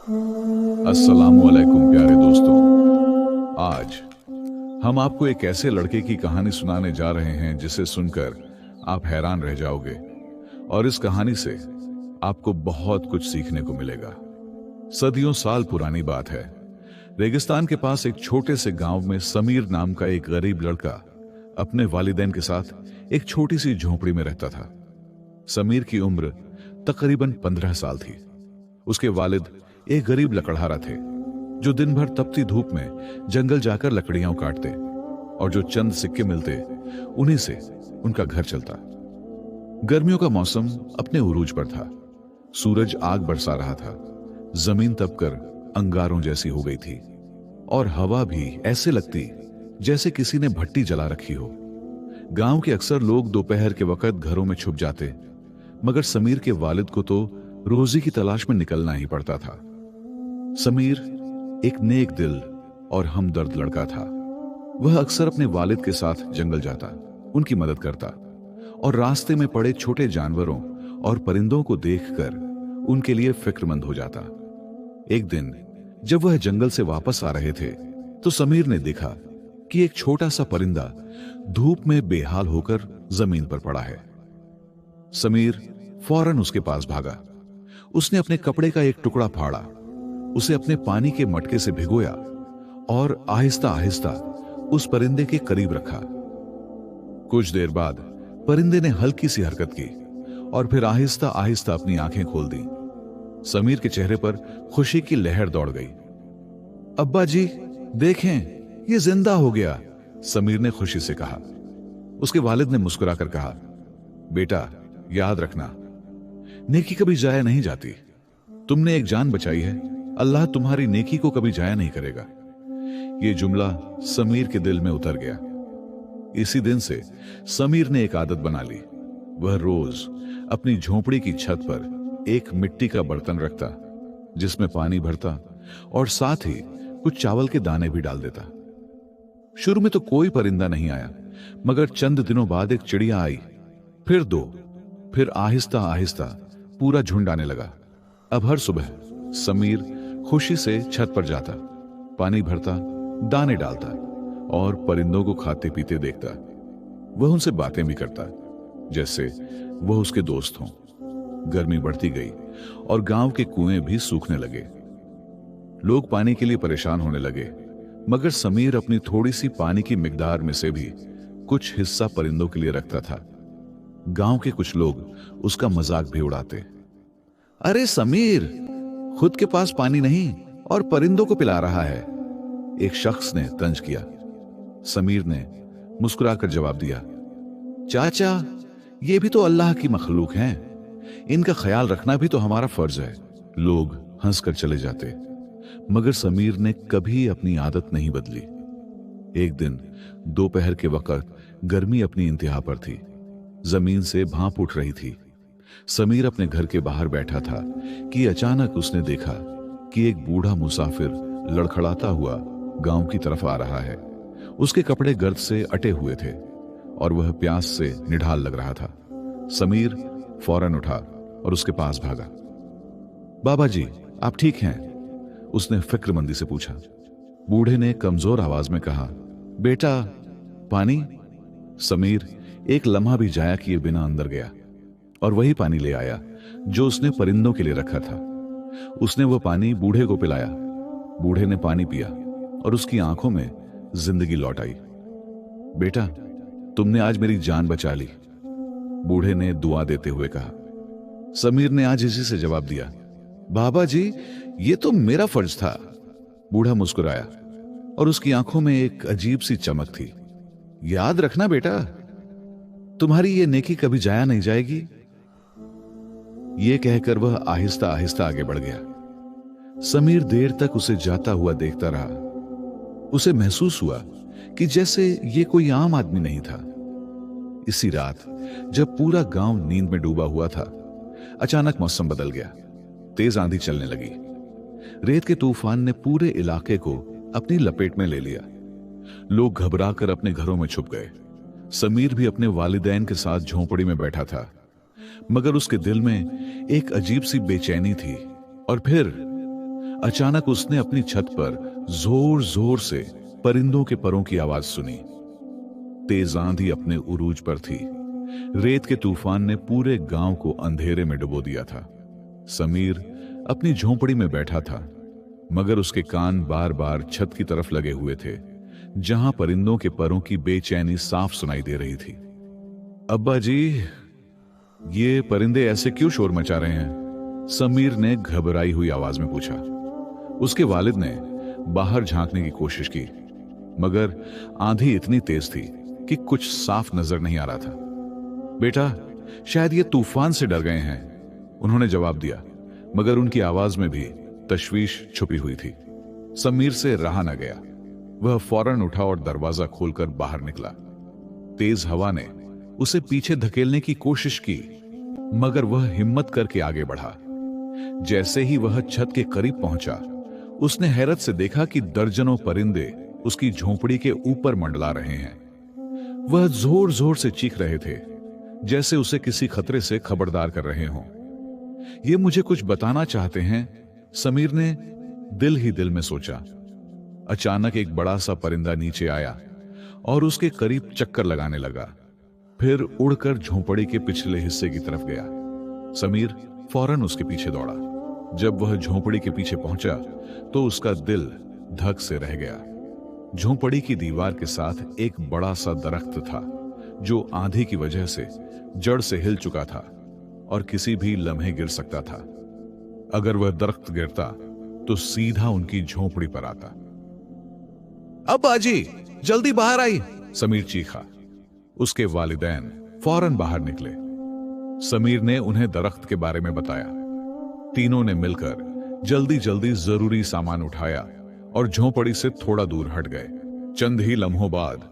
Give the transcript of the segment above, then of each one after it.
अस्सलामुअलैकुम प्यारे दोस्तों। आज हम आपको एक ऐसे लड़के की कहानी सुनाने जा रहे हैं जिसे सुनकर आप हैरान रह जाओगे और इस कहानी से आपको बहुत कुछ सीखने को मिलेगा। सदियों साल पुरानी बात है। रेगिस्तान के पास एक छोटे से गांव में समीर नाम का एक गरीब लड़का अपने वालिदैन के साथ एक छोटी सी झोपड़ी में रहता था। समीर की उम्र तकरीबन 15 साल थी। उसके वालिद एक गरीब लकड़हारा थे जो दिन भर तपती धूप में जंगल जाकर लकड़ियां काटते और जो चंद सिक्के मिलते उन्हीं से उनका घर चलता। गर्मियों का मौसम अपने उरूज पर था। सूरज आग बरसा रहा था। जमीन तपकर अंगारों जैसी हो गई थी और हवा भी ऐसे लगती जैसे किसी ने भट्टी जला रखी हो। गांव के अक्सर लोग दोपहर के वक्त घरों में छुप जाते, मगर समीर के वालिद को तो रोजी की तलाश में निकलना ही पड़ता था। समीर एक नेक दिल और हमदर्द लड़का था। वह अक्सर अपने वालिद के साथ जंगल जाता, उनकी मदद करता और रास्ते में पड़े छोटे जानवरों और परिंदों को देखकर उनके लिए फिक्रमंद हो जाता। एक दिन जब वह जंगल से वापस आ रहे थे तो समीर ने देखा कि एक छोटा सा परिंदा धूप में बेहाल होकर जमीन पर पड़ा है। समीर फौरन उसके पास भागा। उसने अपने कपड़े का एक टुकड़ा फाड़ा, उसे अपने पानी के मटके से भिगोया और आहिस्ता आहिस्ता उस परिंदे के करीब रखा। कुछ देर बाद परिंदे ने हल्की सी हरकत की और फिर आहिस्ता आहिस्ता अपनी आंखें खोल दी। समीर के चेहरे पर खुशी की लहर दौड़ गई। अब्बा जी देखें, ये जिंदा हो गया, समीर ने खुशी से कहा। उसके वालिद ने मुस्कुराकर कहा, बेटा याद रखना, नेकी कभी जाया नहीं जाती। तुमने एक जान बचाई है, अल्लाह तुम्हारी नेकी को कभी जाया नहीं करेगा। यह जुमला समीर के दिल में उतर गया। इसी दिन से समीर ने एक आदत बना ली। वह रोज अपनी झोपड़ी की छत पर एक मिट्टी का बर्तन रखता जिसमें पानी भरता और साथ ही कुछ चावल के दाने भी डाल देता। शुरू में तो कोई परिंदा नहीं आया, मगर चंद दिनों बाद एक चिड़िया आई, फिर दो, फिर आहिस्ता आहिस्ता पूरा झुंड आने लगा। अब हर सुबह समीर खुशी से छत पर जाता, पानी भरता, दाने डालता और परिंदों को खाते पीते देखता। वह उनसे बातें भी करता जैसे वह उसके दोस्त हों। गर्मी बढ़ती गई और गांव के कुएं भी सूखने लगे। लोग पानी के लिए परेशान होने लगे, मगर समीर अपनी थोड़ी सी पानी की मिकदार में से भी कुछ हिस्सा परिंदों के लिए रखता था। गांव के कुछ लोग उसका मजाक भी उड़ाते। अरे समीर, खुद के पास पानी नहीं और परिंदों को पिला रहा है, एक शख्स ने तंज किया। समीर ने मुस्कुराकर जवाब दिया, चाचा ये भी तो अल्लाह की मखलूक हैं, इनका ख्याल रखना भी तो हमारा फर्ज है। लोग हंसकर चले जाते, मगर समीर ने कभी अपनी आदत नहीं बदली। एक दिन दोपहर के वक्त गर्मी अपनी इंतहा पर थी। जमीन से भाप उठ रही थी। समीर अपने घर के बाहर बैठा था कि अचानक उसने देखा कि एक बूढ़ा मुसाफिर लड़खड़ाता हुआ गांव की तरफ आ रहा है। उसके कपड़े गर्द से अटे हुए थे और वह प्यास से निढाल लग रहा था। समीर फौरन उठा और उसके पास भागा। बाबा जी आप ठीक हैं? उसने फिक्रमंदी से पूछा। बूढ़े ने कमजोर आवाज में कहा, बेटा पानी। समीर एक लम्हा भी जाया किए बिना अंदर गया और वही पानी ले आया जो उसने परिंदों के लिए रखा था। उसने वह पानी बूढ़े को पिलाया। बूढ़े ने पानी पिया और उसकी आंखों में जिंदगी लौट आई। बेटा तुमने आज मेरी जान बचा ली, बूढ़े ने दुआ देते हुए कहा। समीर ने आज इसी से जवाब दिया, बाबा जी ये तो मेरा फर्ज था। बूढ़ा मुस्कुराया और उसकी आंखों में एक अजीब सी चमक थी। याद रखना बेटा, तुम्हारी ये नेकी कभी जाया नहीं जाएगी। ये कहकर वह आहिस्ता आहिस्ता आगे बढ़ गया। समीर देर तक उसे जाता हुआ देखता रहा। उसे महसूस हुआ कि जैसे ये कोई आम आदमी नहीं था। इसी रात जब पूरा गांव नींद में डूबा हुआ था, अचानक मौसम बदल गया। तेज आंधी चलने लगी। रेत के तूफान ने पूरे इलाके को अपनी लपेट में ले लिया। लोग घबराकर अपने घरों में छुप गए। समीर भी अपने वालिदैन के साथ झोंपड़ी में बैठा था, मगर उसके दिल में एक अजीब सी बेचैनी थी। और फिर अचानक उसने अपनी छत पर जोर जोर से परिंदों के परों की आवाज सुनी। तेज आंधी अपने उरूज पर थी। रेत के तूफान ने पूरे गांव को अंधेरे में डुबो दिया था। समीर अपनी झोंपड़ी में बैठा था, मगर उसके कान बार बार छत की तरफ लगे हुए थे, जहां परिंदों के परों की बेचैनी साफ सुनाई दे रही थी। अब्बा जी, ये परिंदे ऐसे क्यों शोर मचा रहे हैं? समीर ने घबराई हुई आवाज में पूछा। उसके वालिद ने बाहर झांकने की कोशिश की, मगर आंधी इतनी तेज थी कि कुछ साफ नजर नहीं आ रहा था। बेटा, शायद ये तूफान से डर गए हैं, उन्होंने जवाब दिया, मगर उनकी आवाज में भी तशवीश छुपी हुई थी। समीर से रहा न गया। वह फौरन उठा और दरवाजा खोलकर बाहर निकला। तेज हवा ने उसे पीछे धकेलने की कोशिश की, मगर वह हिम्मत करके आगे बढ़ा। जैसे ही वह छत के करीब पहुंचा, उसने हैरत से देखा कि दर्जनों परिंदे उसकी झोंपड़ी के ऊपर मंडला रहे हैं। वह जोर जोर से चीख रहे थे, जैसे उसे किसी खतरे से खबरदार कर रहे हों। ये मुझे कुछ बताना चाहते हैं, समीर ने दिल ही दिल में सोचा। अचानक एक बड़ा सा परिंदा नीचे आया और उसके करीब चक्कर लगाने लगा, फिर उड़कर झोंपड़ी के पिछले हिस्से की तरफ गया। समीर फौरन उसके पीछे दौड़ा। जब वह झोंपड़ी के पीछे पहुंचा तो उसका दिल धक से रह गया। झोंपड़ी की दीवार के साथ एक बड़ा सा दरख्त था, जो आंधी की वजह से जड़ से हिल चुका था और किसी भी लम्हे गिर सकता था। अगर वह दरख्त गिरता तो सीधा उनकी झोंपड़ी पर आता। अब बाजी, जल्दी बाहर आई, समीर चीखा। उसके वालिदैन फौरन बाहर निकले। समीर ने उन्हें दरख्त के बारे में बताया। तीनों ने मिलकर जल्दी जल्दी जरूरी सामान उठाया और झोंपड़ी से थोड़ा दूर हट गए। चंद ही लम्हों बाद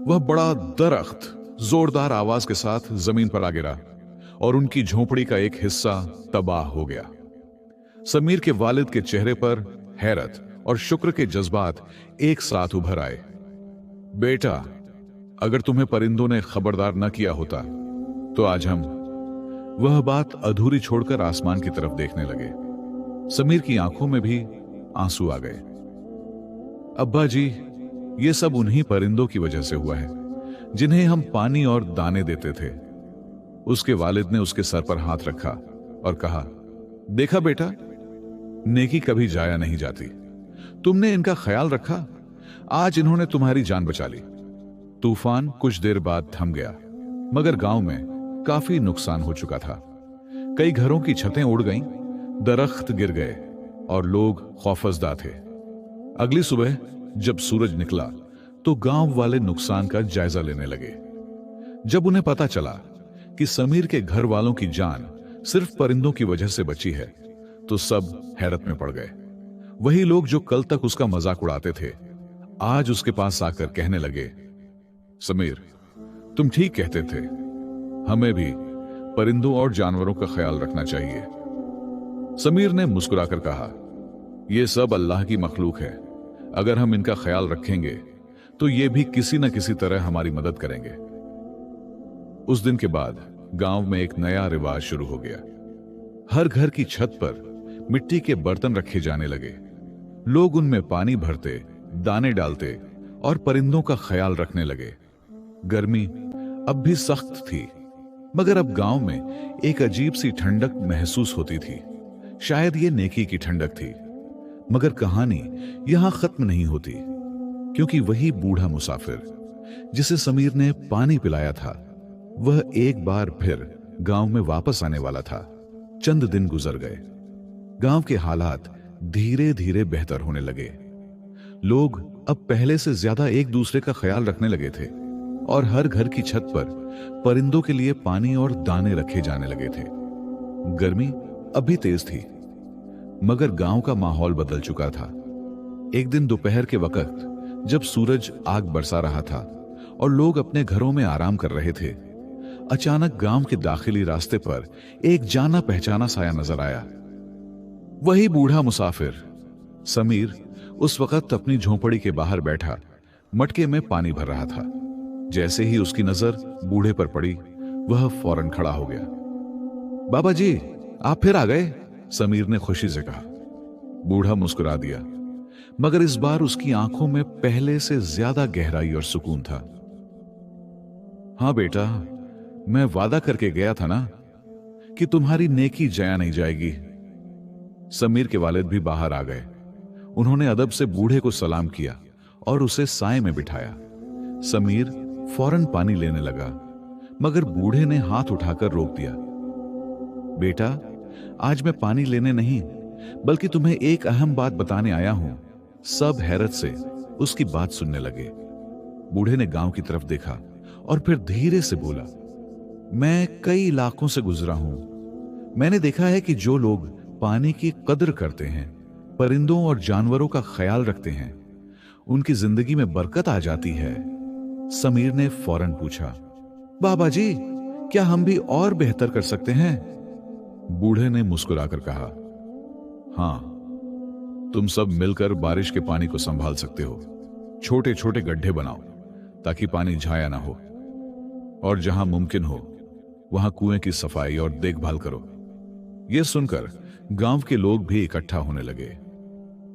वह बड़ा दरख्त जोरदार आवाज के साथ जमीन पर आ गिरा और उनकी झोंपड़ी का एक हिस्सा तबाह हो गया। समीर के वालिद के चेहरे पर हैरत और शुक्र के जज्बात एक साथ उभर आए। बेटा, अगर तुम्हें परिंदों ने खबरदार न किया होता तो आज हम। वह बात अधूरी छोड़कर आसमान की तरफ देखने लगे। समीर की आंखों में भी आंसू आ गए। अब्बा जी, ये सब उन्हीं परिंदों की वजह से हुआ है, जिन्हें हम पानी और दाने देते थे। उसके वालिद ने उसके सर पर हाथ रखा और कहा, देखा बेटा, नेकी कभी जाया नहीं जाती। तुमने इनका ख्याल रखा, आज इन्होंने तुम्हारी जान बचा ली। तूफान कुछ देर बाद थम गया, मगर गांव में काफी नुकसान हो चुका था। कई घरों की छतें उड़ गईं, दरख्त गिर गए और लोग खौफजदा थे। अगली सुबह जब सूरज निकला तो गांव वाले नुकसान का जायजा लेने लगे। जब उन्हें पता चला कि समीर के घर वालों की जान सिर्फ परिंदों की वजह से बची है, तो सब हैरत में पड़ गए। वही लोग जो कल तक उसका मजाक उड़ाते थे, आज उसके पास आकर कहने लगे, समीर, तुम ठीक कहते थे, हमें भी परिंदों और जानवरों का ख्याल रखना चाहिए। समीर ने मुस्कुराकर कहा, यह सब अल्लाह की मखलूक है। अगर हम इनका ख्याल रखेंगे तो ये भी किसी न किसी तरह हमारी मदद करेंगे। उस दिन के बाद गांव में एक नया रिवाज शुरू हो गया। हर घर की छत पर मिट्टी के बर्तन रखे जाने लगे। लोग उनमें पानी भरते, दाने डालते और परिंदों का ख्याल रखने लगे। गर्मी अब भी सख्त थी, मगर अब गांव में एक अजीब सी ठंडक महसूस होती थी। शायद ये नेकी की ठंडक थी। मगर कहानी यहां खत्म नहीं होती, क्योंकि वही बूढ़ा मुसाफिर जिसे समीर ने पानी पिलाया था, वह एक बार फिर गांव में वापस आने वाला था। चंद दिन गुजर गए। गांव के हालात धीरे धीरे बेहतर होने लगे। लोग अब पहले से ज्यादा एक दूसरे का ख्याल रखने लगे थे और हर घर की छत पर परिंदों के लिए पानी और दाने रखे जाने लगे थे। गर्मी अभी तेज थी, मगर गांव का माहौल बदल चुका था। एक दिन दोपहर के वक्त जब सूरज आग बरसा रहा था और लोग अपने घरों में आराम कर रहे थे, अचानक गांव के दाखिली रास्ते पर एक जाना पहचाना साया नजर आया। वही बूढ़ा मुसाफिर समीर उस वक्त अपनी झोंपड़ी के बाहर बैठा मटके में पानी भर रहा था। जैसे ही उसकी नजर बूढ़े पर पड़ी, वह फौरन खड़ा हो गया। बाबा जी, आप फिर आ गए, समीर ने खुशी से कहा। बूढ़ा मुस्कुरा दिया, मगर इस बार उसकी आंखों में पहले से ज्यादा गहराई और सुकून था। हाँ बेटा, मैं वादा करके गया था ना कि तुम्हारी नेकी जया नहीं जाएगी। समीर के वालिद भी बाहर आ गए। उन्होंने अदब से बूढ़े को सलाम किया और उसे साए में बिठाया। समीर फौरन पानी लेने लगा, मगर बूढ़े ने हाथ उठाकर रोक दिया। बेटा, आज मैं पानी लेने नहीं, बल्कि तुम्हें एक अहम बात बताने आया हूं। सब हैरत से उसकी बात सुनने लगे। बूढ़े ने गांव की तरफ देखा और फिर धीरे से बोला, मैं कई इलाकों से गुजरा हूं। मैंने देखा है कि जो लोग पानी की कदर करते हैं, परिंदों और जानवरों का ख्याल रखते हैं, उनकी जिंदगी में बरकत आ जाती है। समीर ने फौरन पूछा, बाबा जी, क्या हम भी और बेहतर कर सकते हैं? बूढ़े ने मुस्कुराकर कहा, हां, तुम सब मिलकर बारिश के पानी को संभाल सकते हो। छोटे छोटे गड्ढे बनाओ ताकि पानी जाया ना हो, और जहां मुमकिन हो वहां कुएं की सफाई और देखभाल करो। यह सुनकर गांव के लोग भी इकट्ठा होने लगे।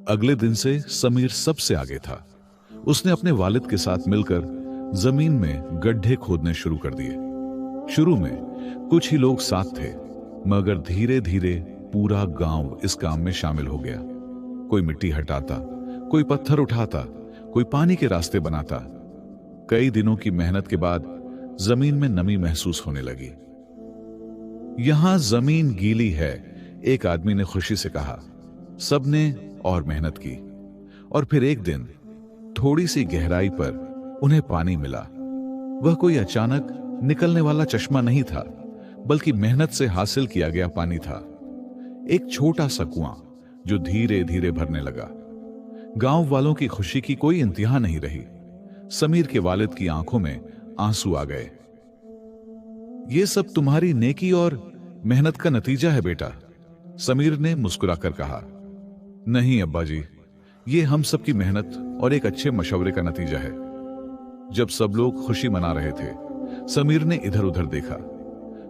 अगले दिन से समीर सबसे आगे था। उसने अपने वालिद के साथ मिलकर जमीन में गड्ढे खोदने शुरू कर दिए। शुरू में कुछ ही लोग साथ थे, मगर धीरे धीरे पूरा गांव इस काम में शामिल हो गया। कोई मिट्टी हटाता, कोई पत्थर उठाता, कोई पानी के रास्ते बनाता। कई दिनों की मेहनत के बाद जमीन में नमी महसूस होने लगी। यहां जमीन गीली है, एक आदमी ने खुशी से कहा। सबने और मेहनत की, और फिर एक दिन थोड़ी सी गहराई पर उन्हें पानी मिला। वह कोई अचानक निकलने वाला चश्मा नहीं था, बल्कि मेहनत से हासिल किया गया पानी था। एक छोटा सा कुआं जो धीरे धीरे भरने लगा। गांव वालों की खुशी की कोई इंतहा नहीं रही। समीर के वालिद की आंखों में आंसू आ गए। यह सब तुम्हारी नेकी और मेहनत का नतीजा है बेटा, समीर ने मुस्कुराकर कहा। नहीं अब्बा जी, ये हम सब की मेहनत और एक अच्छे मशवरे का नतीजा है। जब सब लोग खुशी मना रहे थे, समीर ने इधर उधर देखा,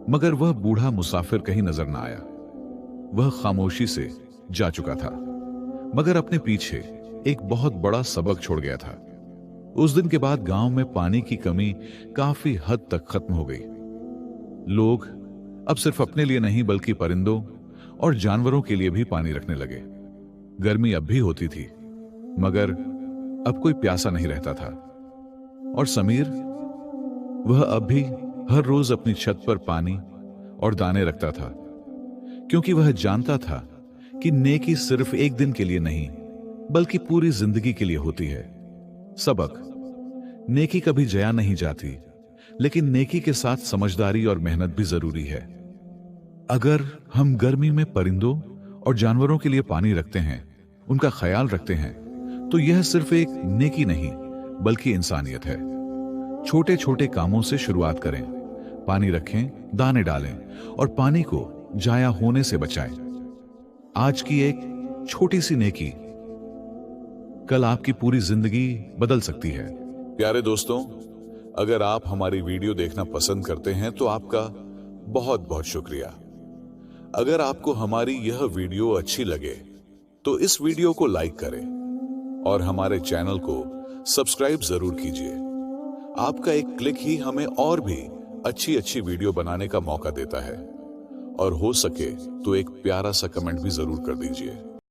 मगर वह बूढ़ा मुसाफिर कहीं नजर न आया। वह खामोशी से जा चुका था, मगर अपने पीछे एक बहुत बड़ा सबक छोड़ गया था। उस दिन के बाद गांव में पानी की कमी काफी हद तक खत्म हो गई। लोग अब सिर्फ अपने लिए नहीं, बल्कि परिंदों और जानवरों के लिए भी पानी रखने लगे। गर्मी अब भी होती थी, मगर अब कोई प्यासा नहीं रहता था। और समीर, वह अब भी हर रोज अपनी छत पर पानी और दाने रखता था, क्योंकि वह जानता था कि नेकी सिर्फ एक दिन के लिए नहीं, बल्कि पूरी जिंदगी के लिए होती है। सबक: नेकी कभी जया नहीं जाती, लेकिन नेकी के साथ समझदारी और मेहनत भी जरूरी है। अगर हम गर्मी में परिंदों और जानवरों के लिए पानी रखते हैं, उनका ख्याल रखते हैं, तो यह सिर्फ एक नेकी नहीं, बल्कि इंसानियत है। छोटे छोटे कामों से शुरुआत करें, पानी रखें, दाने डालें और पानी को जाया होने से बचाएं। आज की एक छोटी सी नेकी कल आपकी पूरी जिंदगी बदल सकती है। प्यारे दोस्तों, अगर आप हमारी वीडियो देखना पसंद करते हैं तो आपका बहुत बहुत शुक्रिया। अगर आपको हमारी यह वीडियो अच्छी लगे तो इस वीडियो को लाइक करें और हमारे चैनल को सब्सक्राइब जरूर कीजिए। आपका एक क्लिक ही हमें और भी अच्छी अच्छी वीडियो बनाने का मौका देता है, और हो सके तो एक प्यारा सा कमेंट भी जरूर कर दीजिए।